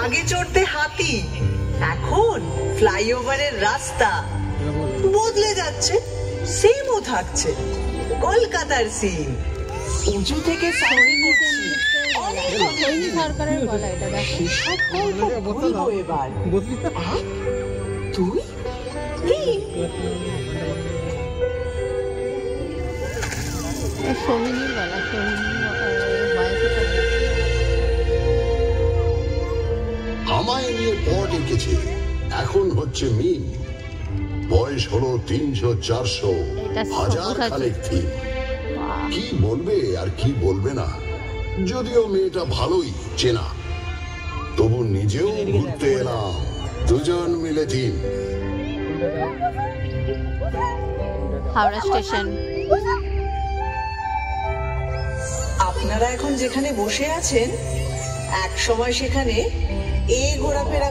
আগে চড়তে হাতি, এখন ফ্লাইওভারের রাস্তা বদলে যাচ্ছে, সেমও থাকছে কলকাতার সিন। উঁচু থেকে সরকারের বলা এটা এবার তুই সৌমিনীর বলা, আমায় নিয়ে পট এঁকেছে, এখন হচ্ছে মিম। বয়স হলো 300, 400, হাজার খানেক থিম। কি বলবে আর কি বলবে না, যদিও মেয়েটা ভালোই চেনা, তবু নিজেও ঘুরতে এলাম, দুজন মিলে টিম। হাওড়া স্টেশন। আপনারা এখন যেখানে বসে আছেন, এক সময় সেখানে ঘোরাফেরা